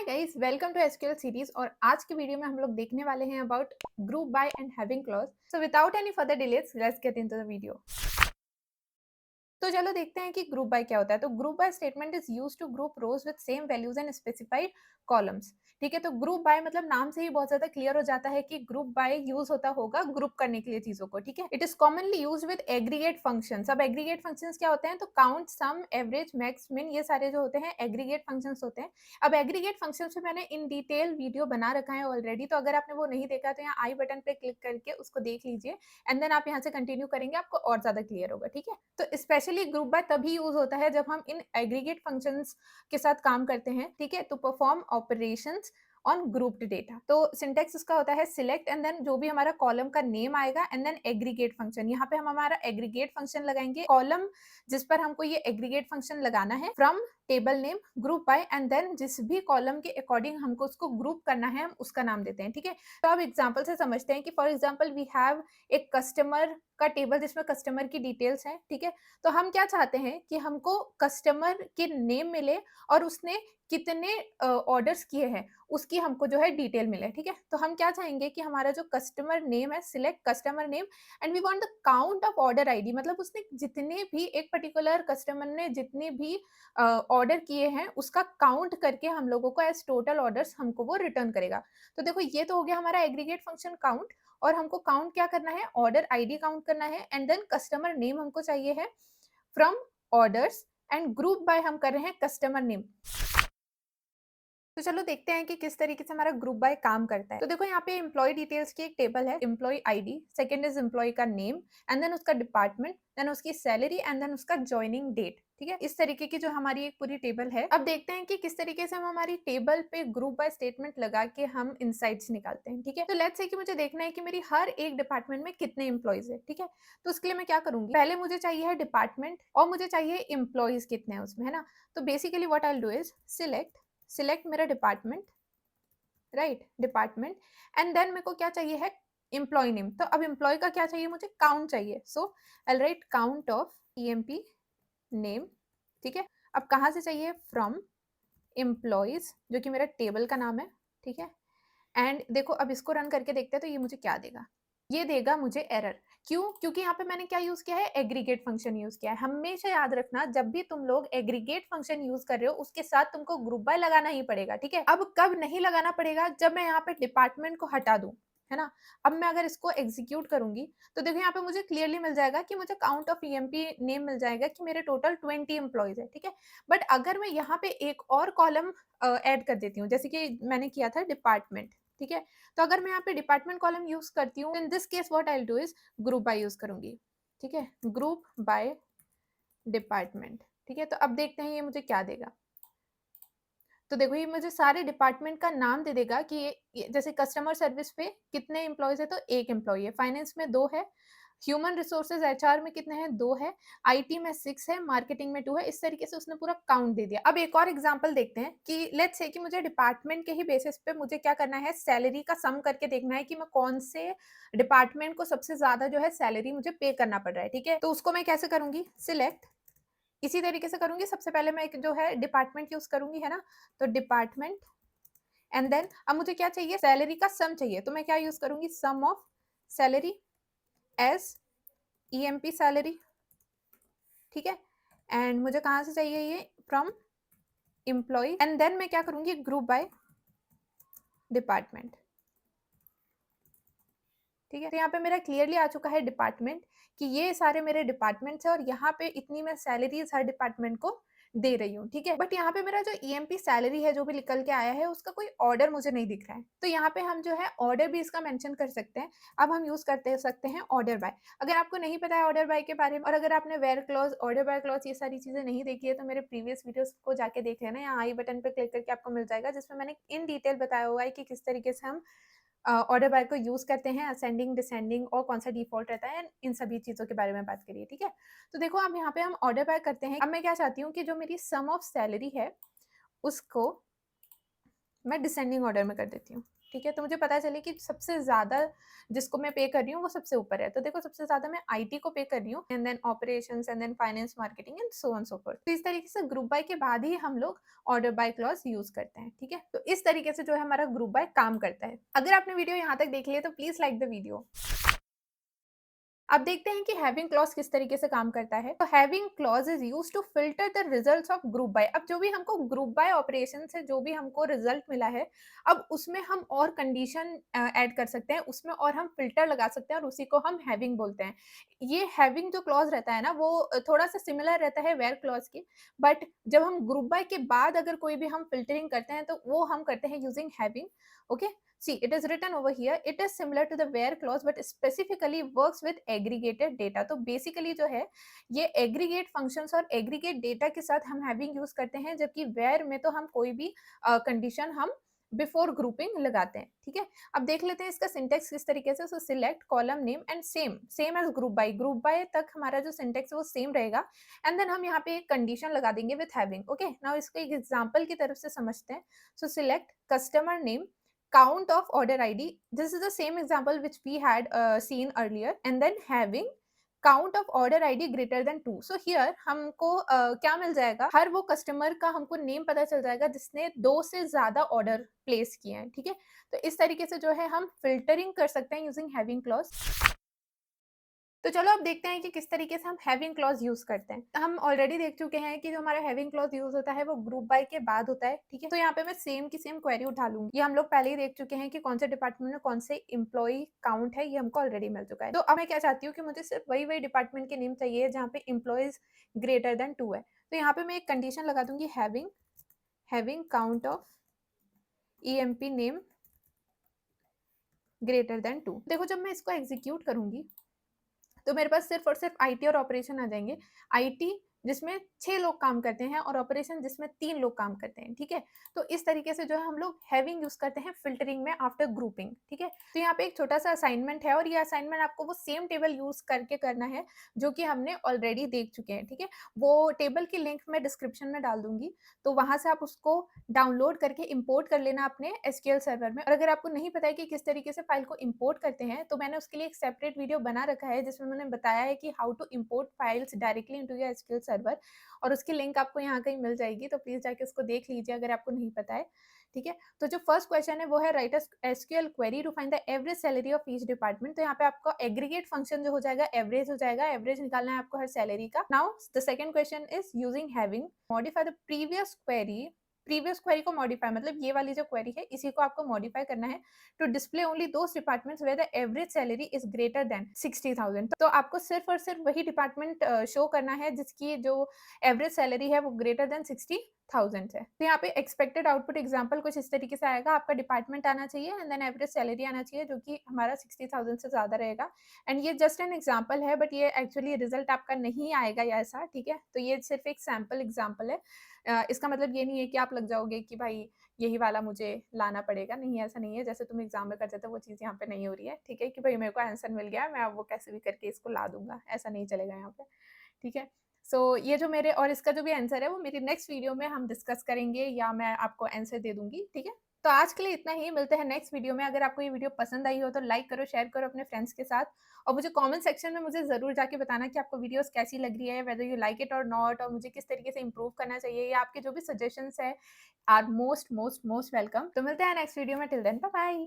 Guys, welcome to SQL series. और आज के वीडियो में हम लोग देखने वाले हैं about group by and having clause. So without any further delays let's get into the video. तो चलो देखते हैं कि ग्रुप बाय क्या होता है। तो group by statement is used to group rows with same values and specified columns. ठीक है, तो ग्रुप बाय मतलब नाम से ही बहुत ज्यादा क्लियर हो जाता है कि ग्रुप बाय यूज होता होगा ग्रुप करने के लिए चीजों को। ठीक है, it is commonly use with aggregate functions. अब एग्रीगेट फंक्शंस क्या होते हैं? तो काउंट, सम, एवरेज, मैक्स, मिन, ये सारे जो होते हैं एग्रीगेट फंक्शंस होते हैं। अब एग्रीगेट फंक्शंस पे मैंने इन डिटेल वीडियो बना रखा है ऑलरेडी, तो अगर आपने वो नहीं देखा तो यहाँ आई बटन पे क्लिक करके उसको देख लीजिए एंड देन आप यहाँ से कंटिन्यू करेंगे, आपको और ज्यादा क्लियर होगा। ठीक है, तो स्पेशली ग्रुप बाय तभी यूज होता है जब हम इन एग्रीगेट फंक्शंस के साथ काम करते हैं। ठीक है, तो perform operations on grouped data. तो सिंटेक्स इसका होता है सिलेक्ट एंड देन जो भी हमारा कॉलम का नेम आएगा एंड देन एग्रीगेट फंक्शन। यहाँ पे हम हमारा एग्रीगेट फंक्शन लगाएंगे, कॉलम जिस पर हमको ये एग्रीगेट फंक्शन लगाना है from table name group by and then जिस भी कॉलम के अकॉर्डिंग हमको उसको ग्रुप करना है हम उसका नाम देते हैं। ठीक है, तो अब एग्जाम्पल से समझते हैं कि फॉर एग्जाम्पल वी हैव एक कस्टमर का टेबल जिसमें कस्टमर की डिटेल्स हैं। ठीक है, तो हम क्या चाहते हैं कि हमको कस्टमर के नेम मिले और उसने कितने ऑर्डर्स किए हैं उसकी हमको जो है डिटेल मिले। ठीक है, तो हम क्या चाहेंगे कि हमारा जो कस्टमर नेम है, select customer name and we want the count of order ID. मतलब उसने जितने भी, एक पर्टिकुलर कस्टमर ने जितने भी ऑर्डर किए हैं उसका काउंट करके हम लोगों को एज टोटल ऑर्डर्स हमको वो रिटर्न करेगा। तो देखो ये तो हो गया हमारा एग्रीगेट फंक्शन काउंट। और हमको काउंट क्या करना है? ऑर्डर आईडी काउंट करना है एंड देन कस्टमर नेम हमको चाहिए है from orders and group by हम कर रहे हैं कस्टमर नेम। तो चलो देखते हैं कि किस तरीके से हमारा ग्रुप बाय काम करता है। तो देखो यहाँ पे एम्प्लॉय डिटेल्स की एक टेबल है, employee ID, second is employee का नेम एंड देन उसका डिपार्टमेंट, देन उसकी सैलरी एंड देन उसका ज्वाइनिंग डेट। ठीक है, इस तरीके की जो हमारी एक पूरी टेबल है। अब देखते हैं कि किस तरीके से हम हमारी टेबल पे ग्रुप बाय स्टेटमेंट लगा के हम इनसाइट्स निकालते हैं। ठीक है, तो लेट्स से कि मुझे देखना है कि मेरी हर एक डिपार्टमेंट में कितने एम्प्लॉयज है। ठीक है, तो उसके लिए मैं क्या करूंगी, पहले मुझे चाहिए है डिपार्टमेंट और मुझे चाहिए एम्प्लॉयज कितने हैं उसमें, है ना। तो basically what I will do is select मेरा department, right, department and then मेरे को क्या चाहिए है? Employ name. तो अब एम्प्लॉय का क्या चाहिए? मुझे काउंट चाहिए, so I will write count of EMP name. ठीक है, अब कहाँ से चाहिए? फ्रॉम एम्प्लॉयज, जो कि मेरा टेबल का नाम है। ठीक है, एंड देखो अब इसको रन करके देखते हैं तो ये मुझे क्या देगा? ये देगा मुझे एरर। क्यों? क्योंकि यहाँ पे मैंने क्या यूज किया है? एग्रीगेट फंक्शन यूज किया है। हमेशा याद रखना, जब भी तुम लोग एग्रीगेट फंक्शन यूज कर रहे हो उसके साथ तुमको ग्रुप बाय लगाना ही पड़ेगा। ठीक है, अब कब नहीं लगाना पड़ेगा? जब मैं यहाँ पे डिपार्टमेंट को हटा दूं, है ना। अब मैं अगर इसको एग्जीक्यूट करूंगी तो देखो यहाँ पे मुझे क्लियरली मिल जाएगा कि मुझे काउंट ऑफ ईएमपी नेम मिल जाएगा कि मेरे टोटल 20 एम्प्लॉयज है। ठीक है, बट अगर मैं यहाँ पे एक और कॉलम ऐड कर देती हूँ, जैसे कि मैंने किया था डिपार्टमेंट। ठीक है, तो अगर मैं यहाँ पे डिपार्टमेंट कॉलम यूज करती हूँ, in this case what I will do is group by use करूंगी। ठीक है, ग्रुप बाय डिपार्टमेंट। ठीक है, तो अब देखते हैं ये मुझे क्या देगा। तो देखो ये मुझे सारे डिपार्टमेंट का नाम दे देगा कि ये जैसे कस्टमर सर्विस पे कितने एम्प्लॉयज है, तो एक एम्प्लॉय है, फाइनेंस में 2 है, ह्यूमन रिसोर्सेज एचआर में कितने हैं? 2 है, आईटी में 6 है, मार्केटिंग में 2 है। इस तरीके से उसने पूरा काउंट दे दिया। अब एक और एग्जांपल देखते हैं कि लेट्स से कि मुझे डिपार्टमेंट के ही बेसिस पे मुझे क्या करना है? सैलरी का सम करके देखना है कि मैं कौन से डिपार्टमेंट को सबसे ज्यादा जो है सैलरी मुझे पे करना पड़ रहा है। ठीक है, तो उसको मैं कैसे करूंगी? सिलेक्ट, इसी तरीके से करूंगी। सबसे पहले मैं एक जो है डिपार्टमेंट यूज करूंगी, है ना। तो डिपार्टमेंट एंड देन अब मुझे क्या चाहिए? सैलरी का सम चाहिए, तो मैं क्या यूज करूंगी? Sum of salary as EMP salary. ठीक है, एंड मुझे कहाँ से चाहिए? ये फ्रॉम एम्प्लॉय एंड देन मैं क्या करूंगी? Group by department. ठीक है, तो यहाँ पे मेरा क्लियरली आ चुका है डिपार्टमेंट कि ये सारे मेरे डिपार्टमेंट्स है और यहाँ पे इतनी मैं सैलरीज हर डिपार्टमेंट को दे रही हूँ। ठीक है, बट यहाँ पे मेरा जो ईएमपी सैलरी है जो भी निकल के आया है उसका कोई ऑर्डर मुझे नहीं दिख रहा है। तो यहाँ पे हम जो है ऑर्डर भी इसका मेंशन कर सकते हैं। अब हम यूज करते सकते हैं ऑर्डर बाय। अगर आपको नहीं पता है ऑर्डर बाय के बारे में और अगर आपने where clause, order by clause ये सारी चीजें नहीं देखी है तो मेरे प्रीवियस वीडियोस को जाके देख लेना। यहाँ आई बटन पे क्लिक करके आपको मिल जाएगा जिसमें मैंने इन डिटेल बताया हुआ है कि किस तरीके से हम ऑर्डर बाय को यूज करते हैं, असेंडिंग, डिसेंडिंग और कौन सा डिफॉल्ट रहता है, इन सभी चीजों के बारे में बात करिए। ठीक है, तो देखो अब यहाँ पे हम ऑर्डर बाय करते हैं। अब मैं क्या चाहती हूँ कि जो मेरी सम ऑफ सैलरी है उसको मैं डिसेंडिंग ऑर्डर में कर देती हूँ, ठीक है? तो मुझे पता चले कि सबसे ज़्यादा जिसको मैं पे कर रही हूँ वो सबसे ऊपर है। तो देखो सबसे ज़्यादा मैं आईटी को पे कर रही हूँ and then operations and then finance, marketing and so on so forth. तो इस तरीके से ग्रुप बाय के बाद ही हम लोग ऑर्डर बाय क्लॉज़ यूज़ करते हैं, ठीक है? तो इस तरीके से जो है हमारा ग्रुप बाय काम करता है। अगर आपने वीडियो यहाँ तक देख लिया तो प्लीज़ लाइक द वीडियो। अब देखते हैं कि हैविंग क्लॉज़ किस तरीके से काम करता है। तो having clause is used to filter the results of group by. अब जो भी हमको ग्रुप बाय ऑपरेशन से जो भी हमको रिजल्ट मिला है, अब उसमें हम और कंडीशन ऐड कर सकते हैं, उसमें और हम फिल्टर लगा सकते हैं और उसी को हम हैविंग बोलते हैं। ये हैविंग जो क्लॉज़ रहता है ना, वो थोड़ा-सा सिमिलर रहता है व्हेरे क्लॉज़ के, बट जब हम ग्रुप बाय के बाद अगर कोई भी हम फ़िल्टरिंग करते हैं, तो वो हम करते हैं using having, okay? See, it is written over here. It is similar to the where clause, but specifically works with aggregated data. तो basically जो है ये aggregate functions और aggregate data के साथ हम having यूज करते हैं, जबकि where में तो हम कोई भी कंडीशन हम बिफोर ग्रुपिंग लगाते हैं, ठीक है? अब देख लेते हैं इसका सिंटेक्स किस तरीके से। सो select column name and same same age group by तक हमारा जो सिंटेक्स है वो सेम रहेगा एंड देन हम यहाँ पे एक कंडीशन लगा देंगे विथ हैविंग। ओके, नाउ इसको एक एग्जांपल की तरफ से समझते हैं। सो select customer name, count of order ID. This is the same example which we had seen earlier, and then having count of order ID greater than 2. So here हमको क्या मिल जाएगा, हर वो कस्टमर का हमको नेम पता चल जाएगा जिसने 2 से ज़्यादा ऑर्डर प्लेस किए हैं, ठीक है? तो इस तरीके से जो है हम फ़िल्टरिंग कर सकते हैं यूजिंग हैविंग क्लॉज़। तो चलो अब देखते हैं कि किस तरीके से हम हैविंग क्लॉज़ यूज़ करते हैं। हम ऑलरेडी देख चुके हैं कि जो हमारा हैविंग क्लॉज़ यूज़ होता है वो ग्रुप बाय के बाद होता है, ठीक है? तो यहाँ पे मैं सेम की सेम क्वेरी उठा लूँगी। ये हम लोग पहले ही देख चुके हैं कि कौन से डिपार्टमेंट में कौन से एम्प्लॉयी काउंट है, ये हमको ऑलरेडी मिल चुका है। तो अब मैं क्या चाहती हूँ कि मुझे सिर्फ वही-वही डिपार्टमेंट के नेम चाहिए जहाँ पे एम्प्लॉइज़ ग्रेटर देन 2 है। तो यहाँ पे मैं एक कंडीशन लगा दूँगी, having having count of EMP name greater than 2। देखो जब मैं इसको एग्ज़ीक्यूट करूँगी तो मेरे पास सिर्फ़ और सिर्फ़ आईटी और ऑपरेशन आ जाएँगे। आईटी जिसमें 6 लोग काम करते हैं और ऑपरेशन जिसमें 3 लोग काम करते हैं, ठीक है? तो इस तरीके से जो है हम लोग हैविंग यूज़ करते हैं फ़िल्टरिंग में आफ्टर ग्रुपिंग, ठीक है? तो यहाँ पे एक छोटा-सा असाइनमेंट है और ये असाइनमेंट आपको वो सेम टेबल यूज़ करके करना है, जो कि हमने ऑलरेडी देख चुके हैं, ठीक है? वो टेबल की लिंक मैं डिस्क्रिप्शन में डाल दूँगी, तो वहाँ से आप उसको डाउनलोड करके इम्पोर्ट कर लेना अपने एसक्यूएल सर्वर में। और अगर आपको नहीं पता है कि किस तरीके से फ़ाइल को इम्पोर्ट करते हैं, तो मैंने उसके लिए एक सेपरेट वीडियो बना रखा है, जिसमें मैंने बताया है कि how to import files directly into your SQL server, और उसकी लिंक आपको यहाँ कहीं मिल जाएगी, तो प्लीज़ जाके उसको देख लीजिए अगर आपको नहीं पता है, ठीक है? तो जो फर्स्ट क्वेश्चन है वो है write a SQL query to find the average salary of each department. तो यहाँ पे आपका एग्रीगेट फंक्शन जो हो जाएगा एवरेज हो जाएगा, एवरेज निकालना है आपको हर सैलरी का। Now the second question is using having modify the previous query को मॉडिफाई, मतलब ये वाली जो क्वेरी है इसी को आपको मॉडिफाई करना है to display only those departments where the average salary is greater than 60,000। तो आपको सिर्फ और सिर्फ वही डिपार्टमेंट शो करना है जिसकी जो एवरेज सैलरी है वो ग्रेटर देन 60,000 है। तो यहाँ पे एक्सपेक्टेड आउटपुट एग्जांपल कुछ इस तरीके से आएगा, आपका डिपार्टमेंट आना चाहिए एंड देन एवरेज सैलरी आना चाहिए जो कि हमारा 60,000 से ज़्यादा रहेगा। एंड ये जस्ट एन एग्जांपल है, बट ये एक्चुअली रिजल्ट आपका नहीं आएगा या ऐसा, ठीक है? तो ये सिर्फ एक सैंपल एग्जांपल है। इसका मतलब ये नहीं है कि आप लग जाओगे कि भाई यही वाला मुझे लाना पड़ेगा, नहीं ऐसा नहीं है। जैसे तुम एग्ज़ाम में करते थे वो चीज़ यहाँ पे नहीं हो रही है, ठीक है? कि भाई मेरे को आंसर मिल गया है, मैं अब वो कैसे भी करके इसको ला दूँगा, ऐसा नहीं चलेगा यहाँ पे, ठीक है? सो ये जो मेरे और इसका जो भी आंसर है वो मेरी नेक्स्ट वीडियो में हम डिस्कस करेंगे या मैं आपको आंसर दे दूँगी, ठीक है? तो आज के लिए इतना ही, मिलते हैं नेक्स्ट वीडियो में। अगर आपको ये वीडियो पसंद आई हो तो लाइक करो, शेयर करो अपने फ्रेंड्स के साथ और मुझे कमेंट सेक्शन में मुझे ज़रूर जाके बताना कि आपको वीडियोज़ कैसी लग रही है, वेदर यू लाइक इट और नॉट, और मुझे किस तरीके से इम्प्रूव करना चाहिए, या आपके जो भी सजेशंस हैं आर मोस्ट वेलकम। तो मिलते हैं नेक्स्ट वीडियो में, टिल देन बाय बाय।